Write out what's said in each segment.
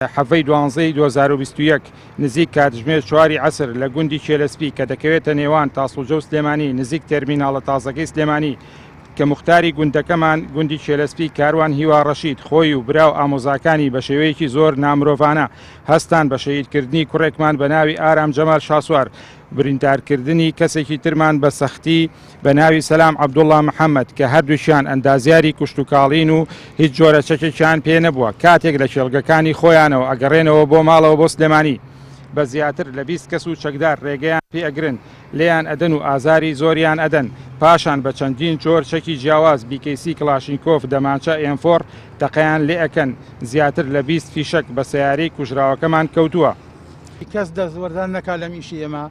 حەڤەی 12/2021 نزیک کاتژمێر 4 عەسر لە گوندی چێلەسپی کە دەکەوێتە نێوان تاسڵجە و سلێمانی نزیک تەرمیناڵە تازەکەی سلێمانی کە موختاری گوندەکەمان گوندی چێلەسپی کاروان هیوا ڕەشید خۆی و براو ئامۆزاکانی بە شێوەیەکی زۆر نامرۆڤانە هەستان بە شەهیدکردنی کوڕێکمان بە ناوی ئارام جەمال شاسوار، بریندارکردنی کەسێکی ترمان بە سەختی بە ناوی سەلام عەبدوڵڵا محەممەد کە هەردووشیان ئەندازیاری کوشتتوکاڵین و هیچ جۆرە چەکێکیان پێ نەبووە کاتێک لە کێڵگەکانی خۆیانەوە ئەگەڕێنەوە بۆ ماڵەوە بۆ سلێمانی. بە زیاتر لە 20 کەس و چەکدار ڕێگەیان پێ ئەگرن، لێیان ئەدەن و ئازاری زۆریان ئەدەن، پاشان بە چەندین جۆر چەکی جیاواز بیکەیسی کلاشینکۆف دەمانچە ئێمفۆر تەقەیان لێ ئەکەن. زیاتر لە 20 فیشک بە سەیارەی کوژراوەکەمان کەوتووە. کەس دەستوەردان نەکا لەم ئیشی ئێمە،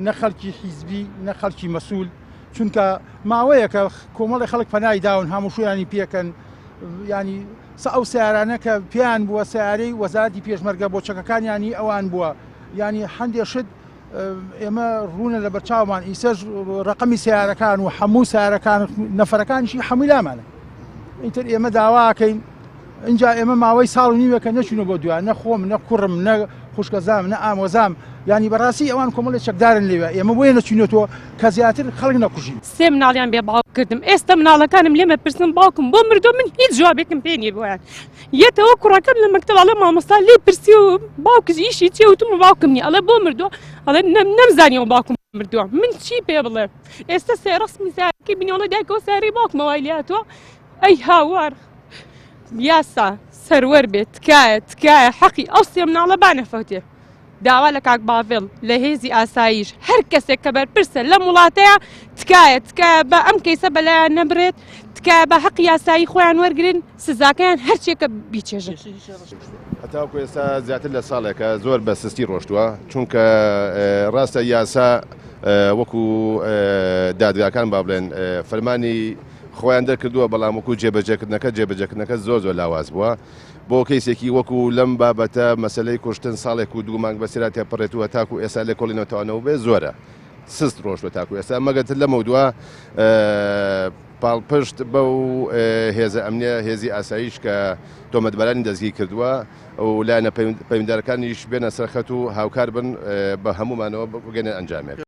نە خەڵکی حیزبی نە خەڵکی مەسوول، چونکە ماوەیە کە کۆمەڵی خەڵک پەنای داون هەمووشیانی پێکەن، ینی ئەو سیارانە کە پێیان بووە سیارەی وەزارەتی پێشمەرگە بۆ چەکەکانیانی ئەوان بووە، ینی هەندێشت ئێمە ڕوونە لە بەرچاومان ئیسەش ڕقمی سیارەکان و هەموو سیارەکان نەفەرەکانیشی هەمووی لامانە. ئینتر ئێمە داواکەین اینجا ئێمە ماوەی ساڵ و نیوەکە نەچوونە بۆ دوای، نە خۆم نە کوڕم نە خوشکەزام نە ئامۆزام، ینی بەڕاستی ئەوان کۆمەڵی چەکدارن لێوە، ئێمە بۆیە نەچوونێتەوە کە زیاتر خەڵک نەکوژین. سێ مناڵیان بێ باوک کردم، ئێستا مناڵەکانم لێمە پرسم باوکم بۆ مردۆ، من هیچ جوابێکم پێ نییە بۆیان. یەتەوە کوڕەکەم لە مەکتەب ئەڵێ مامۆستا لێ پرسی و باوکت ئیشی چێ وتم باوکم نییە، ئەڵێ بۆ مردۆ، ئەڵێ نەمزانیەوە باوکم مردووە، من چی پێ بڵێ؟ ئێستا سێڕسمی سیارەکەی بینیڵە دایکەوە سیارەی باوکمەوای لاتەوە. ئەی هاوار یاسا سەروەر بێت تکایە حەقی ئەو سێ مناڵە بانەفەوتێ. داوا لە کاک باڤێڵ لە هێزی ئاسایش هەر کەسێک کە بەرپرسە لە وڵاتەیە تکایە بە ئەم کەیسە بەلایان نەبرێت، تکایە بە حەقی یاسایی خۆیان وەرگرن، سزاکەیان هەرچێکە بیچێژن. هەتاوەکو ئێستا زیاتر لە ساڵێکە زۆر بە سستی ڕۆشتووە، چونکە ڕاستە یاسا وەکو دادگاکان با بڵێن فەرمانی خۆیان دەرکردووە، بەڵام وەکو جێبەجێکردنەکە زۆر لاواز بووە. بۆ کەیسێکی وەکو لەم بابەتە مەسلەی کوشتن ساڵێک و 2 مانگ بەسیرا تێپەڕێتووە تاکو ئێستا لێ کۆڵینەوەتەوەنەوە بێ زۆرە سست ڕۆژوە تاکو ئێستا مەگەتر لەمە دووە پاڵپشت بەو هێزە ئەمنیە هێزی ئاسایش کە تۆمەتبەرانی دەستگیر کردووە و لایەنە پەیوەندیدارەکانیش بێنە سەرخەت و هاوکار بن بە هەمومانەوە بگەنە ئەنجامێک.